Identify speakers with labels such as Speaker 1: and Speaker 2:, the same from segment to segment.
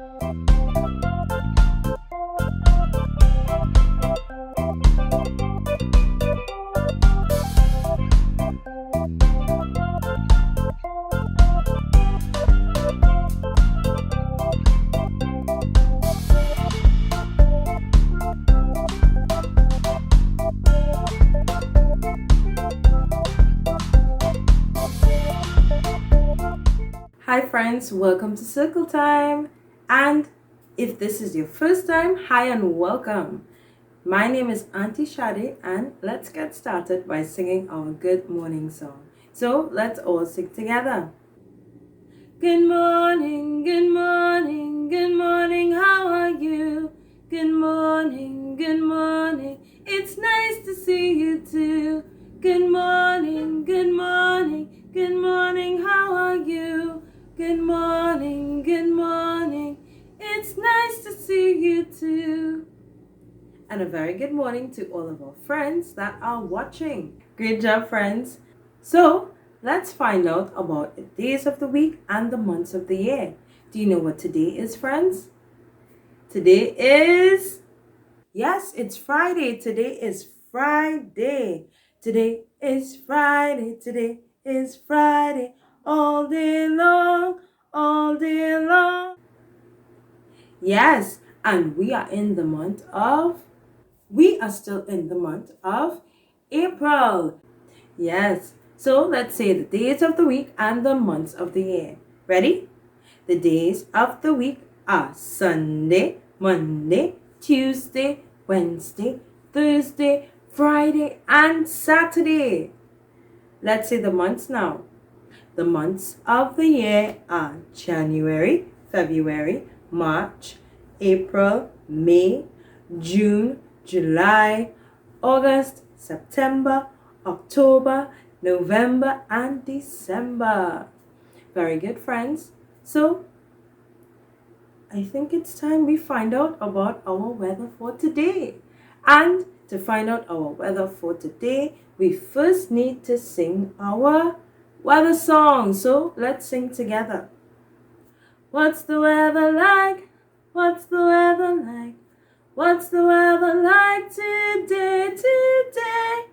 Speaker 1: Hi friends, welcome to Circle Time. And if this is your first time, hi and welcome. My name is Auntie Shadi and let's get started by singing our good morning song. So let's all sing together. Good morning, good morning, good morning, how are you? Good morning, it's nice to see you too. Good morning, good morning, how are you? Good morning, it's nice to see you too. And a very good morning to all of our friends that are watching. Great job, friends. So, let's find out about the days of the week and the months of the year. Do you know what today is, friends? Today is... Yes, it's Friday. Today is Friday. Today is Friday. Today is Friday. All day long, all day long. Yes, and we are still in the month of April. Yes, so let's say the days of the week and the months of the year. Ready? The days of the week are Sunday, Monday, Tuesday, Wednesday, Thursday, Friday, and Saturday. Let's say the months now. The months of the year are January, February, March, April, May, June, July, August, September, October, November, and December. Very good, friends. So, I think it's time we find out about our weather for today. And to find out our weather for today, we first need to sing our weather song. So, let's sing together. What's the weather like? What's the weather like? What's the weather like today, today?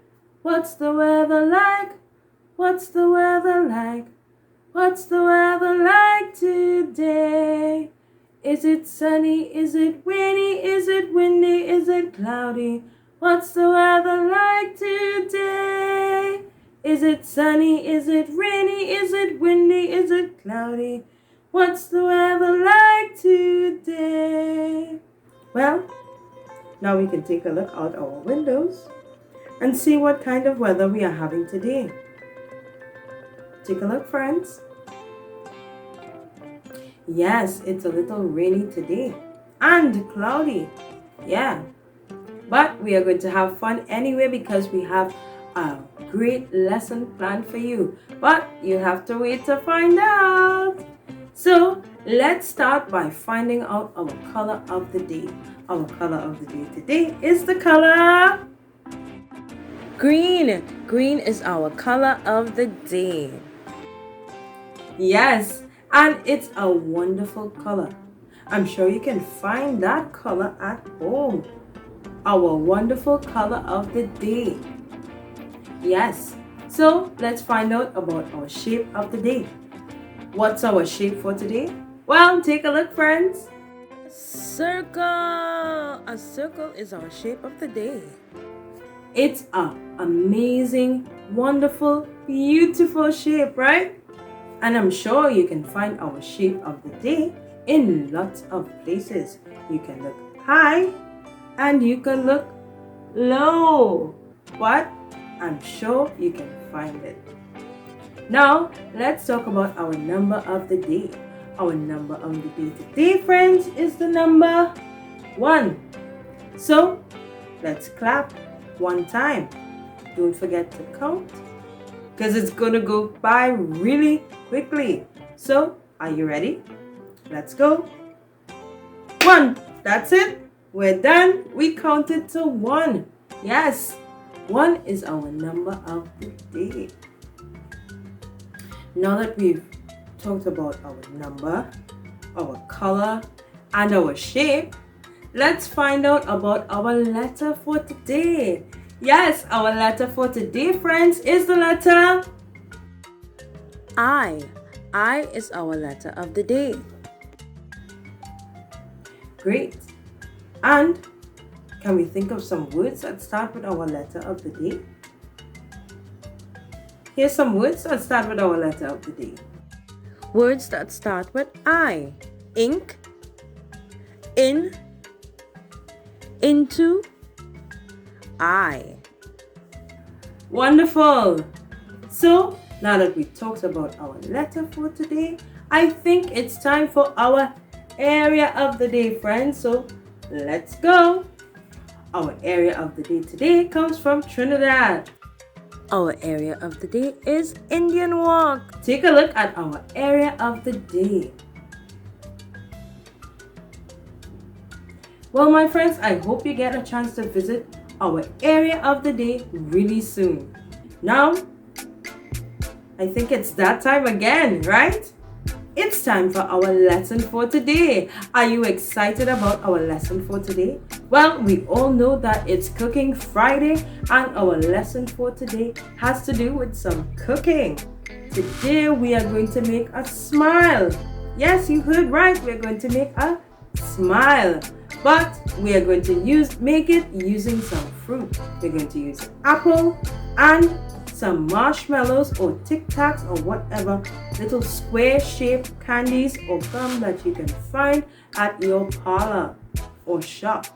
Speaker 1: What's the weather like? What's the weather like? What's the weather like today? Is it sunny? Is it rainy? Is it windy? Is it cloudy? What's the weather like today? Is it sunny? Is it rainy? Is it windy? Is it cloudy? What's the weather like today? Well, now we can take a look out our windows and see what kind of weather we are having today. Take a look, friends. Yes, it's a little rainy today and cloudy. Yeah, but we are going to have fun anyway because we have a great lesson planned for you. But you have to wait to find out. So let's start by finding out our color of the day. Our color of the day today is the color green. Green is our color of the day. Yes, and it's a wonderful color. I'm sure you can find that color at home. Our wonderful color of the day. Yes, so let's find out about our shape of the day. What's our shape for today? Well, take a look, friends. Circle. A circle is our shape of the day. It's an amazing, wonderful, beautiful shape, right? And I'm sure you can find our shape of the day in lots of places. You can look high and you can look low. But I'm sure you can find it. Now, let's talk about our number of the day. Our number of the day today, friends, is the number 1. So, let's clap one time. Don't forget to count because it's going to go by really quickly. So, are you ready? Let's go. 1. That's it. We're done. We counted to 1. Yes, 1 is our number of the day. Now that we've talked about our number, our color, and our shape, let's find out about our letter for today. Yes, our letter for today, friends, is the letter I. I is our letter of the day. Great. And can we think of some words that start with our letter of the day? Here's some words that start with our letter of the day. Words that start with I. Ink, in, into, I. Wonderful! So, now that we talked about our letter for today, I think it's time for our area of the day, friends. So, let's go! Our area of the day today comes from Trinidad. Our area of the day is Indian Walk. Take a look at our area of the day. Well, my friends, I hope you get a chance to visit our area of the day really soon. Now, I think it's that time again, right? It's time for our lesson for today. Are you excited about our lesson for today? Well, we all know that it's Cooking Friday, and our lesson for today has to do with some cooking. Today we are going to make a smile. Yes, you heard right. We're going to make a smile. But we are going to make it using some fruit. We're going to use apple and some marshmallows or Tic Tacs or whatever little square shaped candies or gum that you can find at your parlor or shop.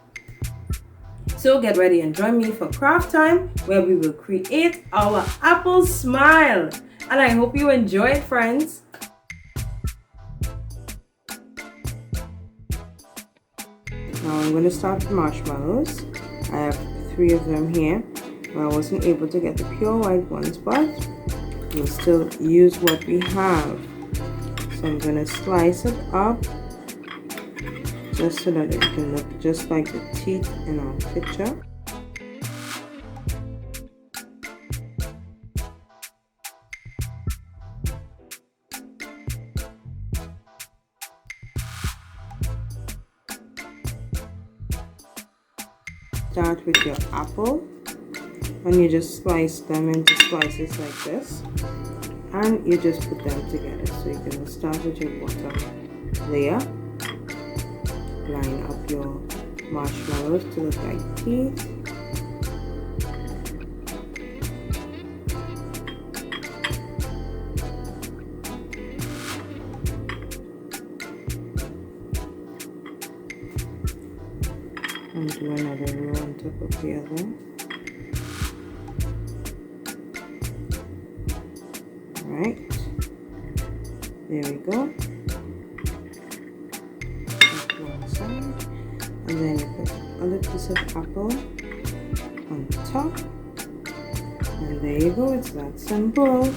Speaker 1: So get ready and join me for craft time, where we will create our apple smile. And I hope you enjoy it, friends. Now I'm going to start with marshmallows. I have 3 of them here. Well, I wasn't able to get the pure white ones, but we'll still use what we have. So I'm going to slice it up just so that it can look just like the teeth in our picture. Start with your apple, and you just slice them into slices like this, and you just put them together. So you're going to start with your bottom layer, line up your marshmallows to look like teeth. And do another row on top of the other. Alright, there we go. That's one side. And then you put a little piece of apple on top. And there you go, it's that simple.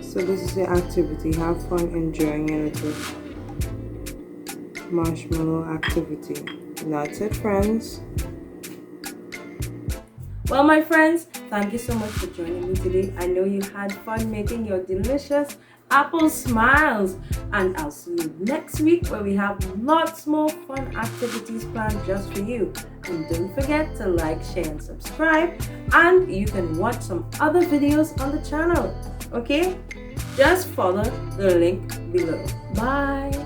Speaker 1: So this is your activity. Have fun enjoying your little marshmallow activity. And that's it, friends. Well, my friends, thank you so much for joining me today. I know you had fun making your delicious apple smiles. And I'll see you next week, where we have lots more fun activities planned just for you. And don't forget to like, share, and subscribe. And you can watch some other videos on the channel. Okay? Just follow the link below. Bye.